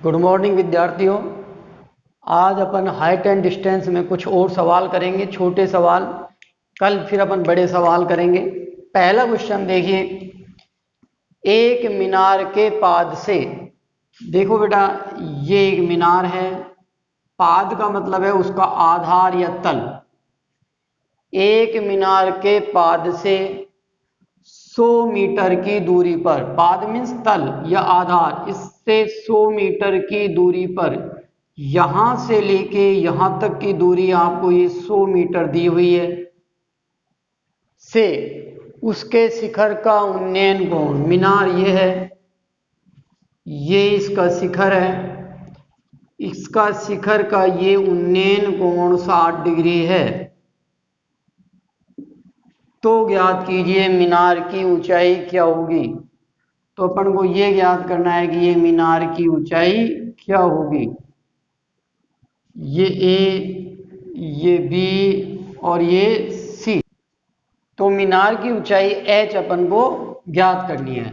Good morning विद्यार्थियों। आज अपन height and distance में कुछ और सवाल करेंगे, छोटे सवाल। कल फिर अपन बड़े सवाल करेंगे। पहला क्वेश्चन देखिए, एक मीनार के पाद से, देखो बेटा ये एक मीनार है, पाद का मतलब है उसका आधार या तल। एक मीनार के पाद से 100 मीटर की दूरी पर, पाद मीन्स तल या आधार, इससे 100 मीटर की दूरी पर, यहां से लेके यहां तक की दूरी आपको ये 100 मीटर दी हुई है, से उसके शिखर का उन्नयन कोण, मीनार ये है, ये इसका शिखर है, इसका शिखर का ये उन्नयन कोण 60 डिग्री है। तो ज्ञात कीजिए मीनार की ऊंचाई क्या होगी। तो अपन को ये ज्ञात करना है कि ये मीनार की ऊंचाई क्या होगी। ये ए, ये बी और ये सी। तो मीनार की ऊंचाई एच अपन को ज्ञात करनी है।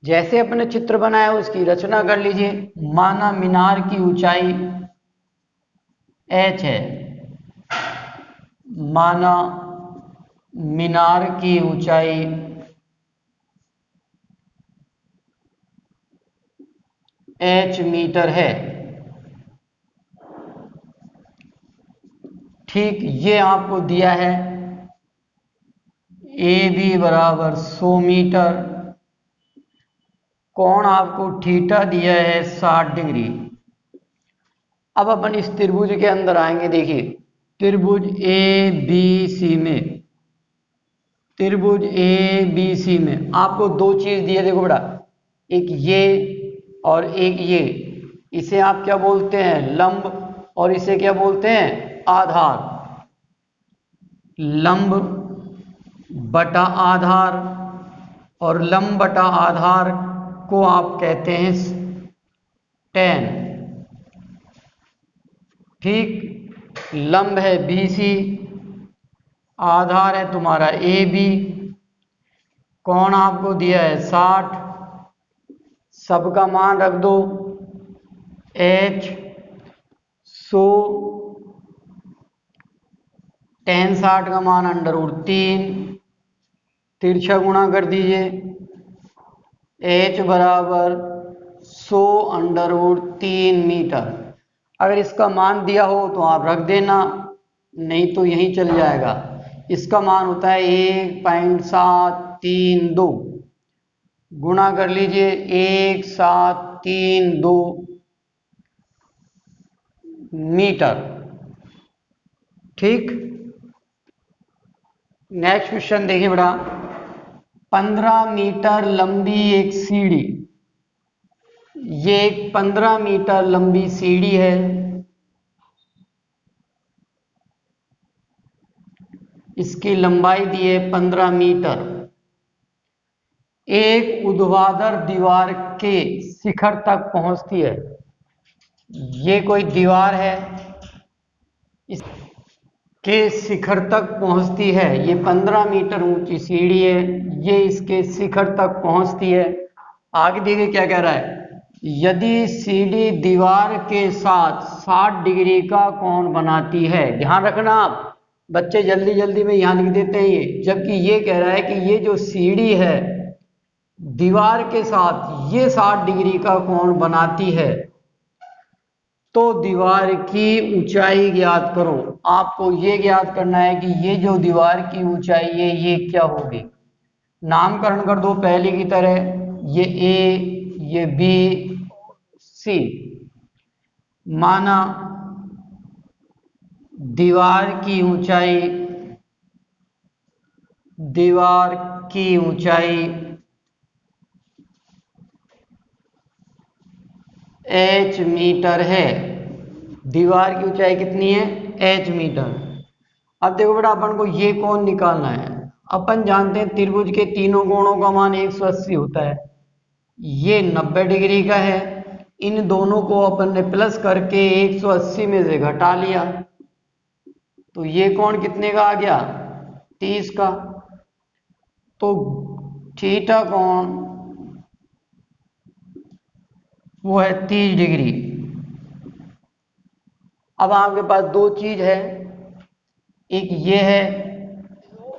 जैसे अपने चित्र बनाया उसकी रचना कर लीजिए। माना मीनार की ऊंचाई एच है, माना मीनार की ऊंचाई एच मीटर है। ठीक, ये आपको दिया है ए बी बराबर 100 मीटर, कोण आपको थीटा दिया है 60 डिग्री। अब अपन इस त्रिभुज के अंदर आएंगे। देखिए त्रिभुज ए बी सी में, त्रिभुज ए बी सी में आपको दो चीज दी है। देखो बेटा, एक ये और एक ये, इसे आप क्या बोलते हैं, लंब, और इसे क्या बोलते हैं, आधार। लंब बटा आधार, और लंब बटा आधार को आप कहते हैं tan। ठीक, लंब है BC, आधार है तुम्हारा AB, कोण आपको दिया है 60, सबका मान रख दो H 100, tan 60 का मान √3, तिरछा गुणा कर दीजिए, H बराबर 100 √3 मीटर। अगर इसका मान दिया हो तो आप रख देना, नहीं तो यहीं चल जाएगा। इसका मान होता है 1.732, गुणा कर लीजिए 1732 मीटर। ठीक, नेक्स्ट क्वेश्चन देखिए बेटा, 15 मीटर लंबी एक सीढ़ी, ये एक 15 मीटर लंबी सीढ़ी है, इसकी लंबाई दी है 15 मीटर, एक ऊर्ध्वाधर दीवार के शिखर तक पहुंचती है। ये कोई दीवार है, इसके शिखर तक पहुंचती है, ये 15 मीटर ऊंची सीढ़ी है, ये इसके शिखर तक पहुंचती है। आगे देखिए क्या कह रहा है, यदि सीढ़ी दीवार के साथ 60 डिग्री का कोण बनाती है। ध्यान रखना आप बच्चे, जल्दी जल्दी में यहां लिख देते हैं ये, जबकि ये कह रहा है कि ये जो सीढ़ी है दीवार के साथ ये 60 डिग्री का कोण बनाती है, तो दीवार की ऊंचाई ज्ञात करो। आपको ये ज्ञात करना है कि ये जो दीवार की ऊंचाई है ये क्या होगी। नामकरण कर दो पहले की तरह, ये ए, ये बी, सी। माना दीवार की ऊंचाई, दीवार की ऊंचाई h मीटर है। दीवार की ऊंचाई कितनी है, h मीटर। अब देखो बेटा, अपन को ये कोण निकालना है। अपन जानते हैं त्रिभुज के तीनों कोणों का मान 180 होता है, ये 90 डिग्री का है, इन दोनों को अपन ने प्लस करके 180 में से घटा लिया, तो ये कोण कितने का आ गया, 30 का। तो थीटा कोण वो है 30 डिग्री। अब आपके पास दो चीज है, एक ये है,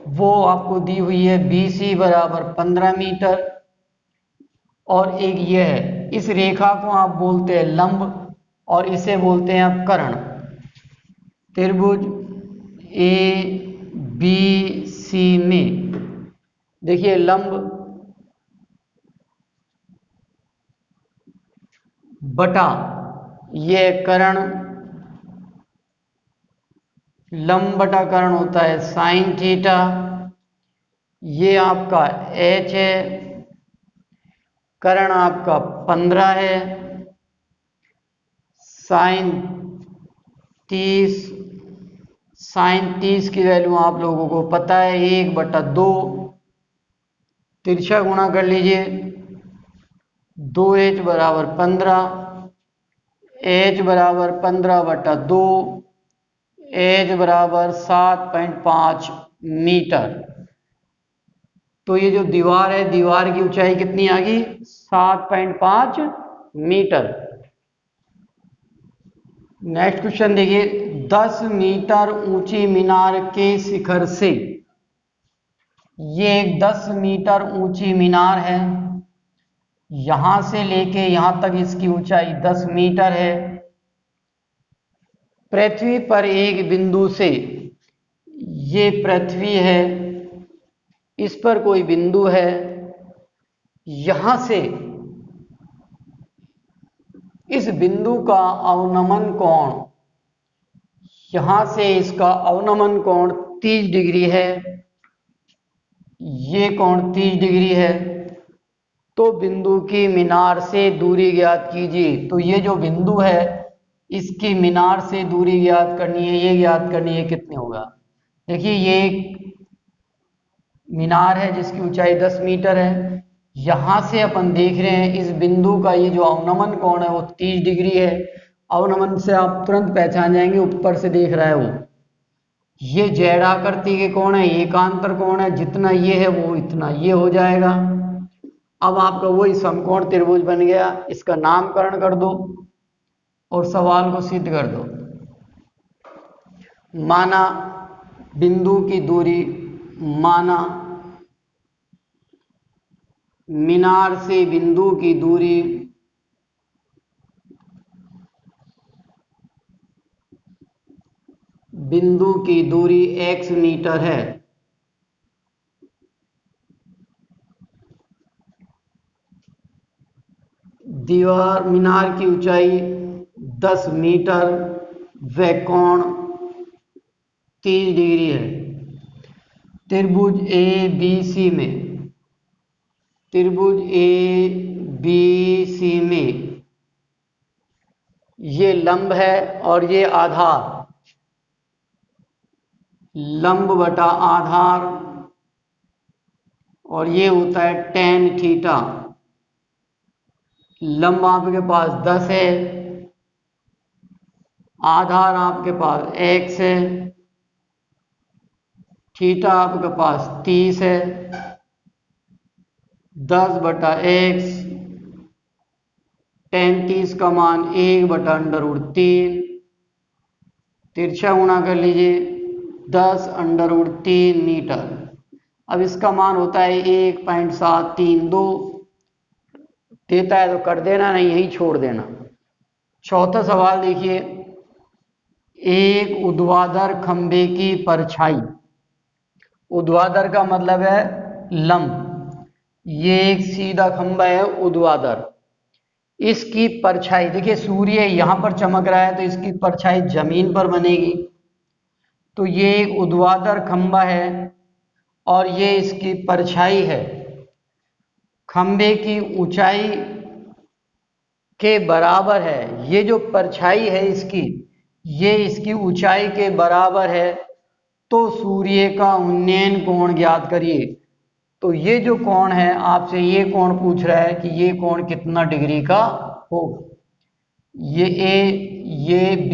वो आपको दी हुई है BC बराबर 15 मीटर, और एक ये है, इस रेखा को आप बोलते हैं लंब और इसे बोलते हैं आप कर्ण। त्रिभुज ABC में देखिए लंब बटा ये कर्ण, लंब बटा कर्ण होता है साइन थीटा, ये आपका H है, कर्ण आपका 15 है, साइन 30, साइन 30 की वैल्यू आप लोगों को पता है 1/2, तिरछा गुणा कर लीजिए, 2H बराबर 15, H बराबर 15/2, H बराबर 7.5 मीटर। तो ये जो दीवार है, दीवार की ऊंचाई कितनी आ गई? 7.5 मीटर। नेक्स्ट क्वेश्चन देखिए, 10 मीटर ऊंची मीनार के शिखर से, ये एक 10 मीटर ऊंची मीनार है, यहां से लेके यहां तक इसकी ऊंचाई 10 मीटर है। पृथ्वी पर एक बिंदु से, ये पृथ्वी है, इस पर कोई बिंदु है, यहां से इस बिंदु का अवनमन कोण, यहां से इसका अवनमन कोण 30 डिग्री है, ये कोण 30 डिग्री है। तो बिंदु की मीनार से दूरी ज्ञात कीजिए। तो ये जो बिंदु है, इसकी मीनार से दूरी ज्ञात करनी है, ये ज्ञात करनी है, कितनी होगा? देखिए ये एक मीनार है जिसकी ऊंचाई 10 मीटर है, यहां से अपन देख रहे हैं इस बिंदु का ये जो अवनमन कोण है वो 30 डिग्री है। अवनमन से आप तुरंत पहचान जाएंगे, ऊपर से देख रहा है वो, ये जेड आकृति के कोण है, एकांतर कोण है, जितना ये है वो इतना ये हो जाएगा। अब आपका वही समकोण त्रिभुज बन गया, इसका नामकरण कर दो और सवाल को सिद्ध कर दो। माना बिंदु की दूरी, माना मीनार से बिंदु की दूरी x मीटर है। दीवार मीनार की ऊंचाई 10 मीटर, व कोण 30 डिग्री है। त्रिभुज ABC में, त्रिभुज ABC में ये लंब है और ये आधार, लंब बटा आधार, और ये होता है tan थीटा। लंब आपके पास 10 है, आधार आपके पास x है, थीटा आपके पास 30 है, 10/x, tan 30 का मान 1/√3, तिरछा गुणा कर लीजिए, 10√3 मीटर। अब इसका मान होता है 1.732, देता है तो कर देना, नहीं यही छोड़ देना। चौथा सवाल देखिए, एक ऊर्ध्वाधर खंभे की परछाई, ऊर्ध्वाधर का मतलब है लंब, ये एक सीधा खंभा है ऊर्ध्वाधर, इसकी परछाई देखिए, सूर्य यहां पर चमक रहा है तो इसकी परछाई जमीन पर बनेगी। तो ये एक ऊर्ध्वाधर खंभा है और ये इसकी परछाई है, खंभे की ऊंचाई के बराबर है। ये जो परछाई है इसकी, ये इसकी ऊंचाई के बराबर है, तो सूर्य का उन्नयन कोण ज्ञात करिए। तो ये जो कोण है, आपसे ये कोण पूछ रहा है कि ये कोण कितना डिग्री का होगा। ये A, ये B,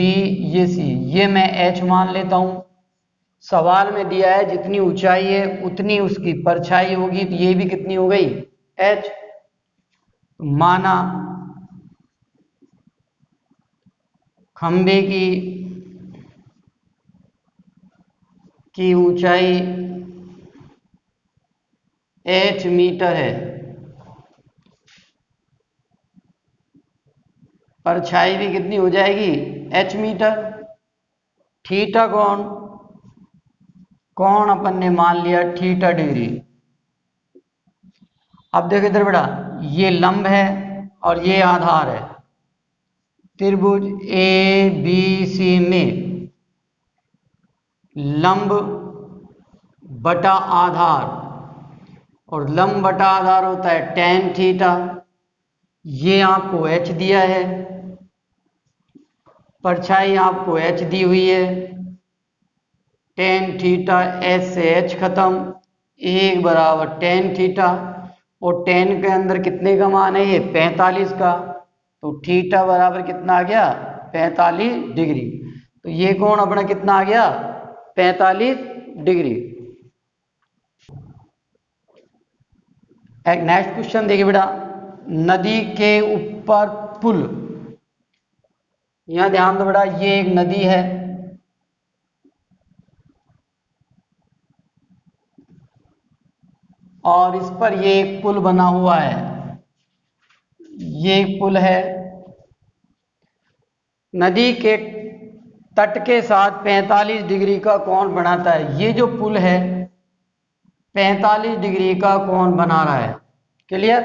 ये C, ये मैं H मान लेता हूं। सवाल में दिया है जितनी ऊंचाई है उतनी उसकी परछाई होगी, तो ये भी कितनी हो गई? H। माना खंबे की ऊंचाई h मीटर है, परछाई भी कितनी हो जाएगी, h मीटर। थीटा कोण अपन ने मान लिया थीटा डिग्री। अब देखो इधर बेटा, ये लंब है और ये आधार है। त्रिभुज ए बी सी में लंब बटा आधार, और लंब बटा आधार होता है tan थीटा। ये आपको h दिया है, परछाई आपको h दी हुई है। tan थीटा h से h खत्म, 1 बराबर tan थीटा, और tan के अंदर कितने का मान है, ये 45 का, तो थीटा बराबर कितना आ गया, 45 डिग्री। तो ये कोण अपना कितना आ गया, 45 डिग्री। एक नेक्स्ट क्वेश्चन देखिए बेटा, नदी के ऊपर पुल। यहां ध्यान दो बेटा, ये एक नदी है, और इस पर ये एक पुल बना हुआ है। ये पुल है, नदी के तट के साथ 45 डिग्री का कोण बनाता है। ये जो पुल है 45 डिग्री का कोण बना रहा है। क्लियर?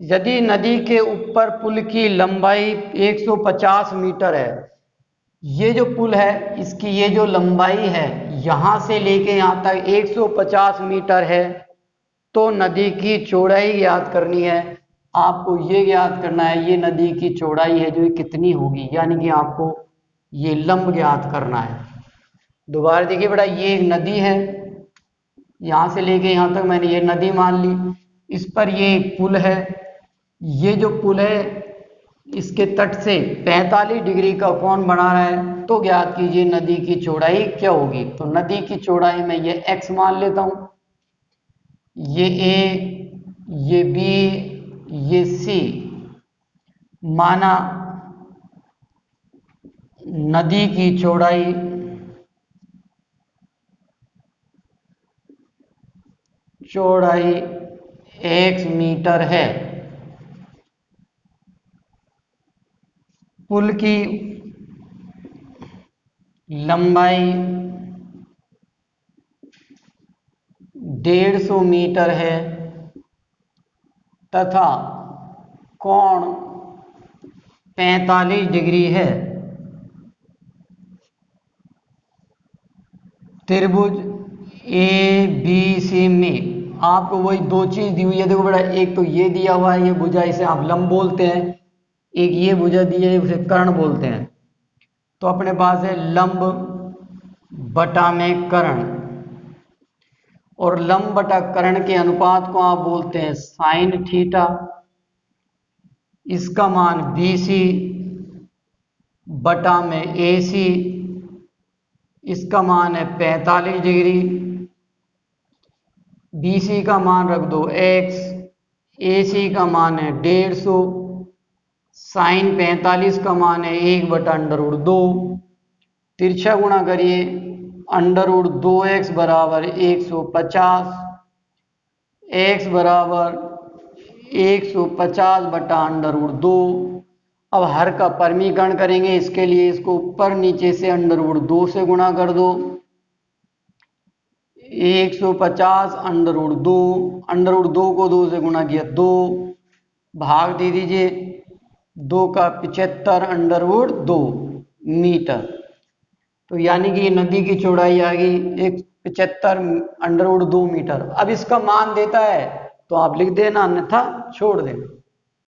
यदि नदी के ऊपर पुल की लंबाई 150 मीटर है, ये जो पुल है इसकी ये जो लंबाई है यहां से लेके यहां तक 150 मीटर है, तो नदी की चौड़ाई ज्ञात करनी है। आपको ये ज्ञात करना है ये नदी की चौड़ाई है जो कितनी होगी, यानी कि आपको ये लंब ज्ञात करना है। दोबारा देखिए बेटा, ये एक नदी है, यहां से लेके यहां तक मैंने ये नदी मान ली, इस पर ये एक पुल है। ये जो पुल है इसके तट से 45 डिग्री का कोण बना रहा है, तो ज्ञात कीजिए नदी की चौड़ाई क्या होगी। तो नदी की चौड़ाई में ये x मान लेता हूं, ये a, ये b, ये c माना। नदी की चौड़ाई x मीटर है। पुल की लंबाई 150 मीटर है तथा कोण 45 डिग्री है। त्रिभुज ए बी सी में आपको वही दो चीज दी हुई है। देखो बेटा, एक तो ये दिया हुआ है, ये भुजा, इसे आप लंब बोलते हैं। एक ये भुजा दी है, उसे कर्ण बोलते हैं। तो अपने पास है लंब बटा में कर्ण, और लंब बटा कर्ण के अनुपात को आप बोलते हैं साइन थीटा। इसका मान BC बटा में AC, इसका मान है 45 डिग्री। BC का मान रख दो x, AC का मान है 150, साइन 45 का मान है 1/√2। तिरछा गुणा करिए, √2x बराबर 150, x बराबर 150/√2। अब हर का परमीकरण करेंगे, इसके लिए इसको ऊपर नीचे से √2 से गुणा कर दो। 150 √2 को 2 से गुणा किया 2, भाग दे दीजिए, 2 का 75/2 मीटर। तो यानी कि नदी की चौड़ाई आ गई 75/2 मीटर। अब इसका मान देता है तो आप लिख देना, अन्यथा छोड़ देना।